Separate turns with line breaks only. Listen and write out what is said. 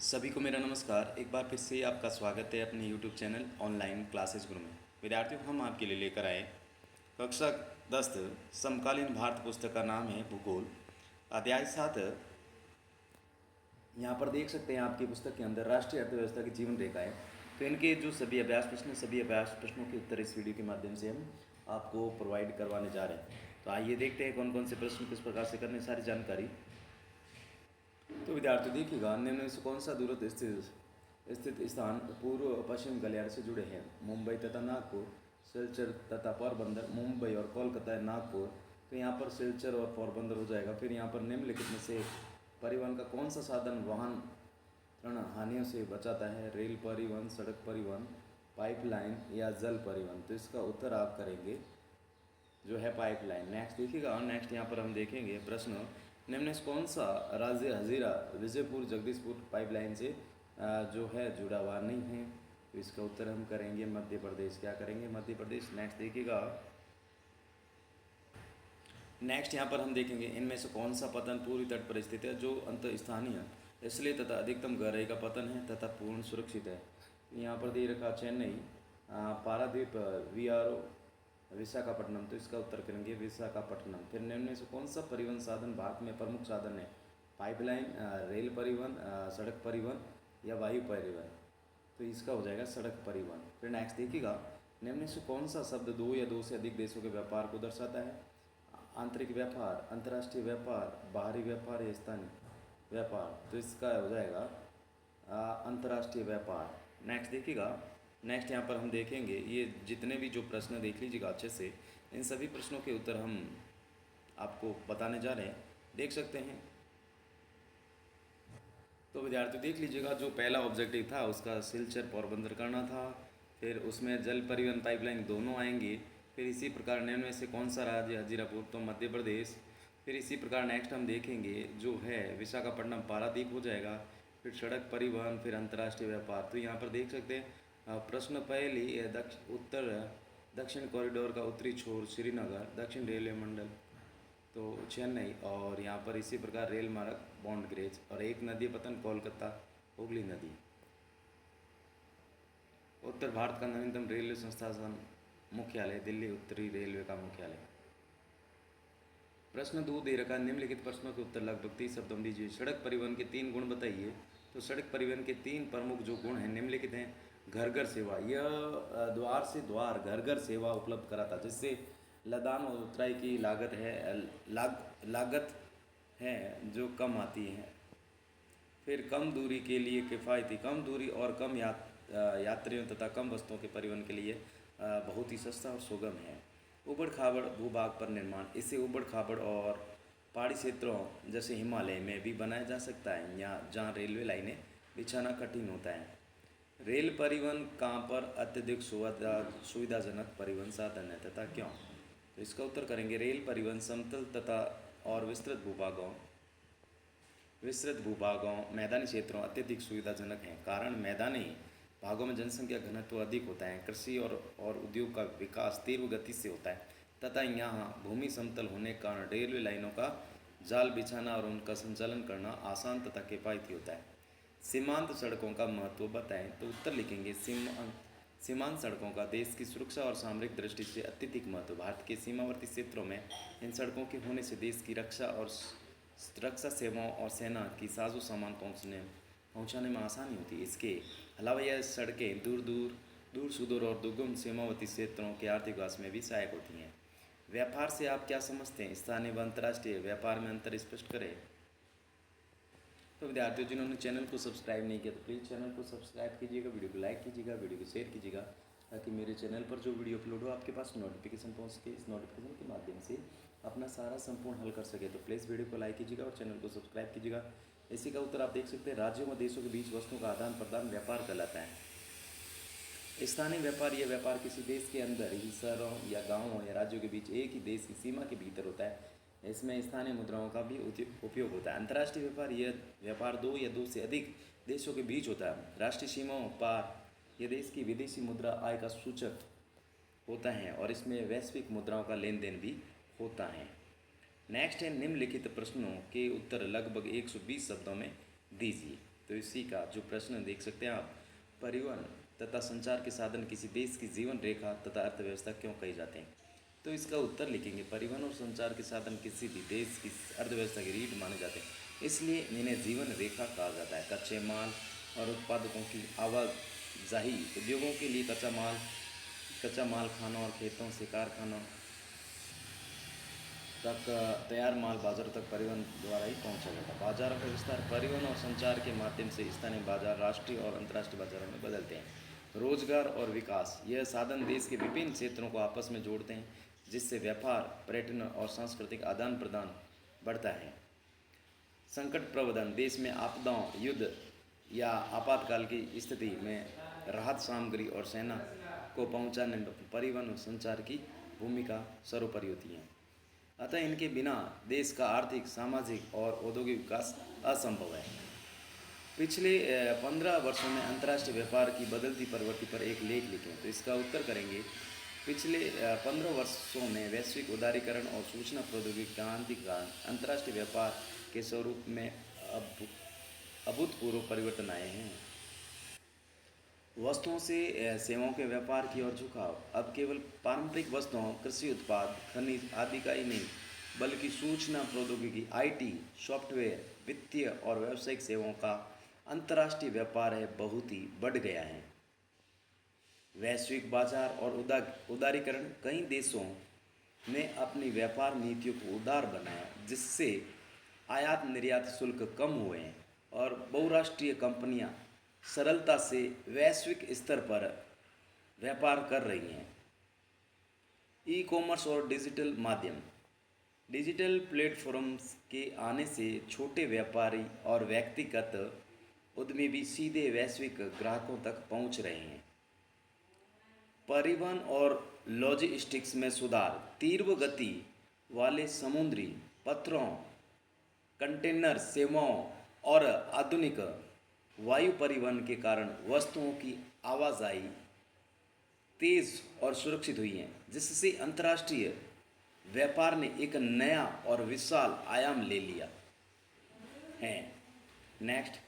सभी को मेरा नमस्कार। एक बार फिर से आपका स्वागत है अपने YouTube चैनल ऑनलाइन क्लासेस गुरु में। विद्यार्थियों, हम आपके लिए लेकर आए कक्षा 10 समकालीन भारत पुस्तक का नाम है भूगोल, अध्याय 7। यहाँ पर देख सकते हैं आपकी पुस्तक के अंदर राष्ट्रीय अर्थव्यवस्था की जीवन रेखा है। तो इनके जो सभी अभ्यास प्रश्न, सभी अभ्यास प्रश्नों के उत्तर इस वीडियो के माध्यम से हम आपको प्रोवाइड करवाने जा रहे हैं। तो आइए देखते हैं कौन कौन से प्रश्न किस प्रकार से करने, सारी जानकारी। तो विद्यार्थी देखिएगा, निम्न में से कौन सा दूरस्थ स्थित स्थान पूर्व पश्चिम गलियारे से जुड़े हैं? मुंबई तथा नागपुर, सिलचर तथा पोरबंदर, मुंबई और कोलकाता नागपुर। तो यहाँ पर सिलचर और पोरबंदर हो जाएगा। फिर यहाँ पर निम्नलिखित में से परिवहन का कौन सा साधन वाहन हानियों से बचाता है? रेल परिवहन, सड़क परिवहन, पाइपलाइन या जल परिवहन? तो इसका उत्तर आप करेंगे जो है पाइपलाइन। नेक्स्ट देखिएगा, नेक्स्ट यहाँ पर हम देखेंगे प्रश्न, निम्न से कौन सा राज्य हजीरा विजयपुर जगदीशपुर पाइपलाइन से जो है जुड़ा हुआ नहीं है? तो इसका उत्तर हम करेंगे मध्य प्रदेश। क्या करेंगे? मध्य प्रदेश। नेक्स्ट देखिएगा, नेक्स्ट यहाँ पर हम देखेंगे इनमें से कौन सा पतन पूर्वी तट पर स्थित है जो अंत स्थानीय इसलिए तथा अधिकतम गहराई का पतन है तथा पूर्ण सुरक्षित है? यहाँ पर दे रखा चेन्नई, पारादीप, वीआरओ, विशाखापट्टनम। तो इसका उत्तर करेंगे विशाखापट्टनम। फिर निम्न में से कौन सा परिवहन साधन भारत में प्रमुख साधन है? पाइपलाइन, रेल परिवहन, सड़क परिवहन या वायु परिवहन? तो इसका हो जाएगा सड़क परिवहन। फिर नेक्स्ट देखिएगा, निम्न में से कौन सा शब्द दो या दो से अधिक देशों के व्यापार को दर्शाता है? आंतरिक व्यापार, अंतर्राष्ट्रीय व्यापार, बाहरी व्यापार या स्थानीय व्यापार? तो इसका हो जाएगा अंतर्राष्ट्रीय व्यापार। नेक्स्ट देखिएगा, नेक्स्ट यहाँ पर हम देखेंगे ये जितने भी जो प्रश्न देख लीजिएगा अच्छे से, इन सभी प्रश्नों के उत्तर हम आपको बताने जा रहे हैं, देख सकते हैं। तो विद्यार्थी देख लीजिएगा, जो पहला ऑब्जेक्टिव था उसका सिलचर पोरबंदर करना था। फिर उसमें जल परिवहन पाइपलाइन दोनों आएंगे। फिर इसी प्रकार निम्न में से कौन सा राज्य हजीरापुर? तो मध्य प्रदेश। फिर इसी प्रकार नेक्स्ट हम देखेंगे जो है विशाखापट्टनम पारादीप हो जाएगा। फिर सड़क परिवहन, फिर अंतर्राष्ट्रीय व्यापार। तो यहाँ पर देख सकते हैं प्रश्न पहली उत्तर दक्षिण कॉरिडोर का उत्तरी छोर श्रीनगर, दक्षिण रेलवे मंडल तो चेन्नई, और यहाँ पर इसी प्रकार रेल मार्ग बॉन्ड ग्रेज, और एक नदी पतन कोलकाता हुगली नदी। उत्तर भारत का नवीनतम रेलवे संस्थान मुख्यालय दिल्ली उत्तरी रेलवे का मुख्यालय। प्रश्न 2 दे रखा, निम्नलिखित प्रश्नों के उत्तर लगभग 30 शब्दों में दीजिए। सड़क परिवहन के 3 गुण बताइए। तो सड़क परिवहन के 3 प्रमुख जो गुण हैं निम्नलिखित हैं। घर घर सेवा, यह द्वार से द्वार घर घर सेवा उपलब्ध कराता, जिससे लदान और उतराई की लागत है लागत है जो कम आती है। फिर कम दूरी के लिए किफ़ायती, कम दूरी और कम यात्रियों तथा कम वस्तुओं के परिवहन के लिए बहुत ही सस्ता और सुगम है। उबड़ खाबड़ भूभाग पर निर्माण, इसे उबड़ खाबड़ और पहाड़ी क्षेत्रों जैसे हिमालय में भी बनाया जा सकता है, यहाँ जहाँ रेलवे लाइनें बिछाना कठिन होता है। रेल परिवहन कहाँ पर अत्यधिक सुविधाजनक परिवहन साधन है तथा क्यों? तो इसका उत्तर करेंगे रेल परिवहन समतल तथा और विस्तृत भूभागों मैदानी क्षेत्रों अत्यधिक सुविधाजनक हैं। कारण मैदानी भागों में जनसंख्या घनत्व अधिक होता है, कृषि और उद्योग का विकास तीव्र गति से होता है तथा यहाँ भूमि समतल होने के कारण रेलवे लाइनों का जाल बिछाना और उनका संचालन करना आसान तथा किफ़ायती होता है। सीमांत सड़कों का महत्व बताएं। तो उत्तर लिखेंगे सीमांत सड़कों का देश की सुरक्षा और सामरिक दृष्टि से अत्यधिक महत्व। भारत के सीमावर्ती क्षेत्रों में इन सड़कों के होने से देश की रक्षा सेवाओं और सेना की साजो सामान पहुंचाने में आसानी होती है। इसके अलावा यह सड़कें दूर सुदूर और दुर्गम सीमावर्ती क्षेत्रों के आर्थिक विकास में भी सहायक होती हैं। व्यापार से आप क्या समझते हैं? स्थानीय व अंतर्राष्ट्रीय व्यापार में अंतर स्पष्ट करें। तो विद्यार्थियों, जिन्होंने चैनल को सब्सक्राइब नहीं किया तो प्लीज़ चैनल को सब्सक्राइब कीजिएगा, वीडियो को लाइक कीजिएगा, वीडियो को शेयर कीजिएगा, ताकि मेरे चैनल पर जो वीडियो अपलोड हो आपके पास नोटिफिकेशन पहुंच सके। इस नोटिफिकेशन के माध्यम से अपना सारा संपूर्ण हल कर सके। तो प्लीज़ वीडियो को लाइक कीजिएगा और चैनल को सब्सक्राइब कीजिएगा। इसी का उत्तर आप देख सकते हैं, राज्यों व देशों के बीच वस्तुओं का आदान प्रदान व्यापार कहलाता है। स्थानीय व्यापार, यह व्यापार किसी देश के अंदर ही शहरों या गाँवों या राज्यों के बीच एक ही देश की सीमा के भीतर होता है। इसमें स्थानीय मुद्राओं का भी उपयोग होता है। अंतर्राष्ट्रीय व्यापार, यह व्यापार दो या दो से अधिक देशों के बीच होता है। राष्ट्रीय सीमाओं पार यह देश की विदेशी मुद्रा आय का सूचक होता है और इसमें वैश्विक मुद्राओं का लेन देन भी होता है। नेक्स्ट है, निम्नलिखित प्रश्नों के उत्तर लगभग 120 शब्दों में दीजिए। तो इसी का जो प्रश्न देख सकते हैं आप, परिवहन तथा संचार के साधन किसी देश की जीवन रेखा तथा अर्थव्यवस्था क्यों कही जाते हैं। तो इसका उत्तर लिखेंगे, परिवहन और संचार के साधन किसी भी देश की अर्थव्यवस्था की रीढ़ माने जाते हैं, इसलिए इन्हें जीवन रेखा कहा जाता है। कच्चे माल और उत्पादकों की आवाजाही, उद्योगों के लिए कच्चा माल खानों और खेतों से कारखानों तक तैयार माल बाजारों तक परिवहन द्वारा ही पहुंचा जाता है। बाजारों का विस्तार, परिवहन और संचार के माध्यम से स्थानीय बाजार राष्ट्रीय और अंतर्राष्ट्रीय बाजारों में बदलते हैं। रोजगार और विकास, यह साधन देश के विभिन्न क्षेत्रों को आपस में जोड़ते हैं, जिससे व्यापार, पर्यटन और सांस्कृतिक आदान प्रदान बढ़ता है। संकट प्रबंधन, देश में आपदाओं, युद्ध या आपातकाल की स्थिति में राहत सामग्री और सेना को पहुंचाने में परिवहन और संचार की भूमिका सर्वोपरि होती है। अतः इनके बिना देश का आर्थिक, सामाजिक और औद्योगिक विकास असंभव है। पिछले 15 वर्षों में अंतर्राष्ट्रीय व्यापार की बदलती प्रवृत्ति पर एक लेख लिखें। तो इसका उत्तर करेंगे, पिछले 15 वर्षों में वैश्विक उदारीकरण और सूचना प्रौद्योगिकी क्रांति के कारण अंतर्राष्ट्रीय व्यापार के स्वरूप में अभूतपूर्व परिवर्तन आए हैं। वस्तुओं से सेवाओं के व्यापार की ओर झुकाव, अब केवल पारंपरिक वस्तुओं, कृषि उत्पाद, खनिज आदि का ही नहीं, बल्कि सूचना प्रौद्योगिकी, आईटी, सॉफ्टवेयर, वित्तीय और व्यावसायिक सेवाओं का अंतर्राष्ट्रीय व्यापार है बहुत ही बढ़ गया है। वैश्विक बाजार और उदारीकरण, कई देशों ने अपनी व्यापार नीतियों को उदार बनाया, जिससे आयात निर्यात शुल्क कम हुए हैं और बहुराष्ट्रीय कंपनियां सरलता से वैश्विक स्तर पर व्यापार कर रही हैं। ई कॉमर्स और डिजिटल माध्यम, डिजिटल प्लेटफॉर्म्स के आने से छोटे व्यापारी और व्यक्तिगत उद्यमी भी सीधे वैश्विक ग्राहकों तक पहुंच रहे हैं। परिवहन और लॉजिस्टिक्स में सुधार, तीव्र गति वाले समुद्री, पत्रों, कंटेनर सेवाओं और आधुनिक वायु परिवहन के कारण वस्तुओं की आवाजाही तेज और सुरक्षित हुई है, जिससे अंतर्राष्ट्रीय व्यापार ने एक नया और विशाल आयाम ले लिया है। नेक्स्ट,